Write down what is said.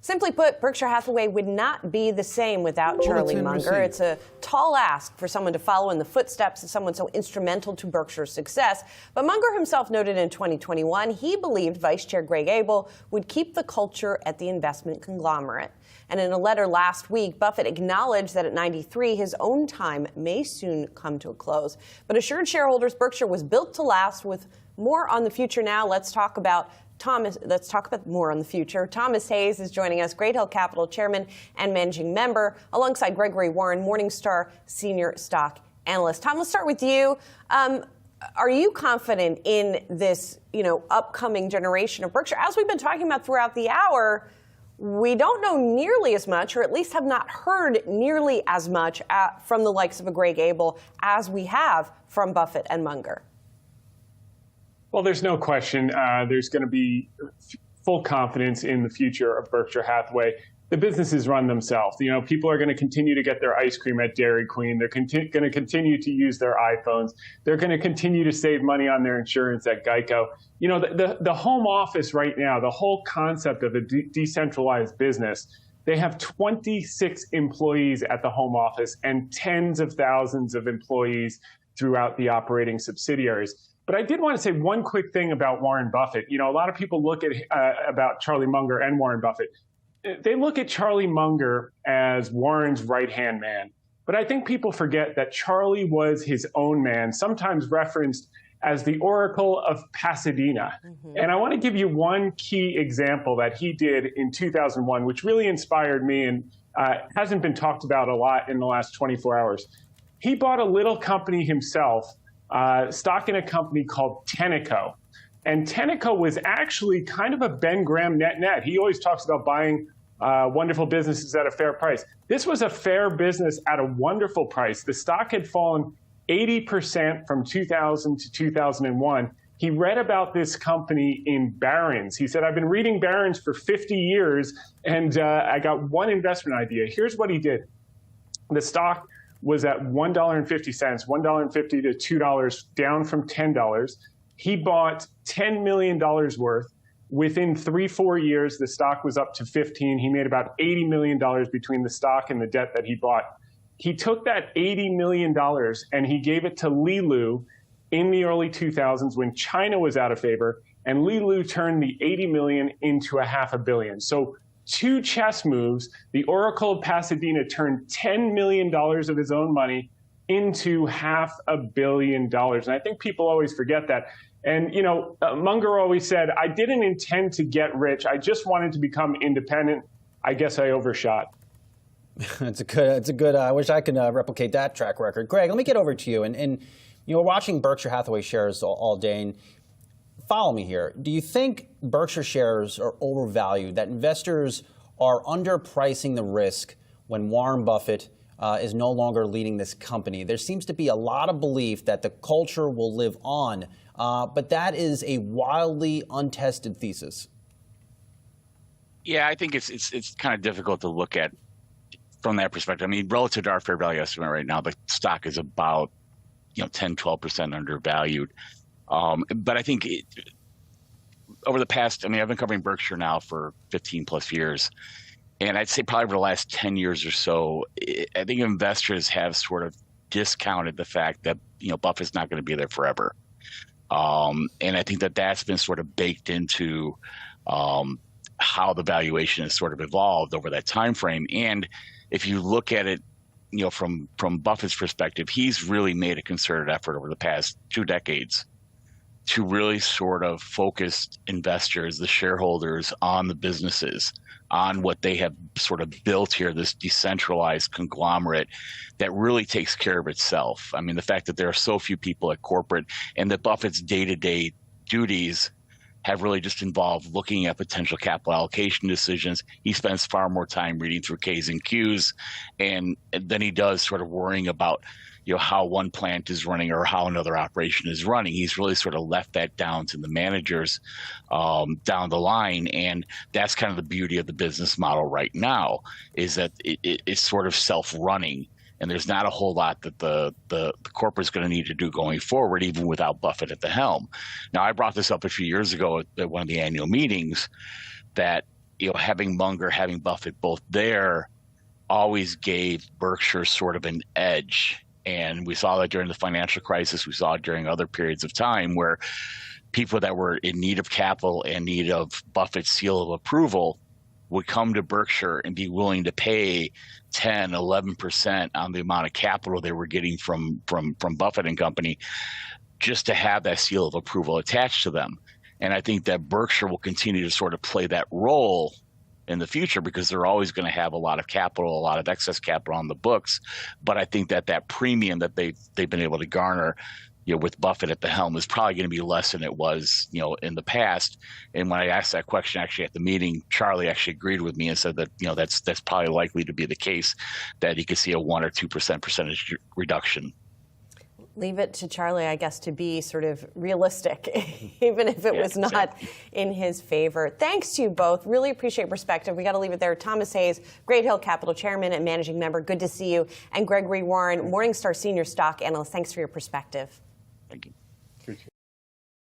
Simply put, Berkshire Hathaway would not be the same without Charlie Munger. It's a tall ask for someone to follow in the footsteps of someone so instrumental to Berkshire's success. But Munger himself noted in 2021 he believed Vice Chair Greg Abel would keep the culture at the investment conglomerate. And in a letter last week, Buffett acknowledged that at 93, his own time may soon come to a close, but assured shareholders Berkshire was built to last. With more on the future now, let's talk about more on the future. Thomas Hayes is joining us, Great Hill Capital Chairman and Managing Member, alongside Gregory Warren, Morningstar Senior Stock Analyst. Tom, let's start with you. Are you confident in this, upcoming generation of Berkshire? As we've been talking about throughout the hour, we don't know nearly as much, or at least have not heard nearly as much from the likes of a Greg Abel as we have from Buffett and Munger. Well, there's no question there's going to be full confidence in the future of Berkshire Hathaway. The businesses run themselves. People are going to continue to get their ice cream at Dairy Queen. They're going to continue to use their iPhones. They're going to continue to save money on their insurance at Geico. The home office right now, the whole concept of a decentralized business, they have 26 employees at the home office and tens of thousands of employees throughout the operating subsidiaries. But I did want to say one quick thing about Warren Buffett. A lot of people look at about Charlie Munger and Warren Buffett. They look at Charlie Munger as Warren's right-hand man. But I think people forget that Charlie was his own man, sometimes referenced as the Oracle of Pasadena. Mm-hmm. And I want to give you one key example that he did in 2001, which really inspired me and hasn't been talked about a lot in the last 24 hours. He bought a little company himself, stock in a company called Tenneco. And Tenneco was actually kind of a Ben Graham net. He always talks about buying wonderful businesses at a fair price. This was a fair business at a wonderful price. The stock had fallen 80% from 2000 to 2001. He read about this company in Barron's. He said, I've been reading Barron's for 50 years, and I got one investment idea. Here's what he did. The stock was at $1.50, $1.50 to $2, down from $10. He bought $10 million worth. Within 3-4 years, the stock was up to 15. He made about $80 million between the stock and the debt that he bought. He took that $80 million and he gave it to Li Lu in the early 2000s when China was out of favor, and Li Lu turned the $80 million into $500 million. So 2 chess moves, the Oracle of Pasadena turned $10 million of his own money into $500 million. And I think people always forget that. And, Munger always said, I didn't intend to get rich. I just wanted to become independent. I guess I overshot. It's a good. I wish I could replicate that track record. Greg, let me get over to you. And we're watching Berkshire Hathaway shares all day. And follow me here. Do you think Berkshire shares are overvalued, that investors are underpricing the risk when Warren Buffett is no longer leading this company? There seems to be a lot of belief that the culture will live on, but that is a wildly untested thesis. Yeah, I think it's kind of difficult to look at from that perspective. I mean, relative to our fair value estimate right now, the stock is about 10-12% undervalued. But I think over the past, I've been covering Berkshire now for 15 plus years. And I'd say probably over the last 10 years or so, I think investors have sort of discounted the fact that, Buffett's not going to be there forever. And I think that that's been sort of baked into how the valuation has sort of evolved over that time frame. And if you look at it, from Buffett's perspective, he's really made a concerted effort over the past 2 decades to really sort of focus investors, the shareholders, on the businesses, on what they have sort of built here, this decentralized conglomerate that really takes care of itself. I mean, the fact that there are so few people at corporate and that Buffett's day-to-day duties have really just involved looking at potential capital allocation decisions. He spends far more time reading through K's and Q's and than he does sort of worrying about how one plant is running or how another operation is running. He's really sort of left that down to the managers down the line. And that's kind of the beauty of the business model right now, is that it's sort of self-running. And there's not a whole lot that the corporate's going to need to do going forward, even without Buffett at the helm. Now, I brought this up a few years ago at one of the annual meetings that, having Munger, having Buffett both there always gave Berkshire sort of an edge. And we saw that during the financial crisis. We saw it during other periods of time where people that were in need of capital and need of Buffett's seal of approval would come to Berkshire and be willing to pay 10, 11% on the amount of capital they were getting from Buffett and company just to have that seal of approval attached to them. And I think that Berkshire will continue to sort of play that role in the future because they're always going to have a lot of capital, a lot of excess capital on the books. But I think that premium that they've been able to garner, with Buffett at the helm is probably going to be less than it was, in the past. And when I asked that question actually at the meeting, Charlie actually agreed with me and said that, that's probably likely to be the case, that he could see a 1 or 2% percentage reduction. Leave it to Charlie, I guess, to be sort of realistic, even if it was not in his favor. Thanks to you both. Really appreciate perspective. We got to leave it there. Thomas Hayes, Great Hill Capital Chairman and Managing Member. Good to see you. And Gregory Warren, Morningstar Senior Stock Analyst. Thanks for your perspective. Thank you.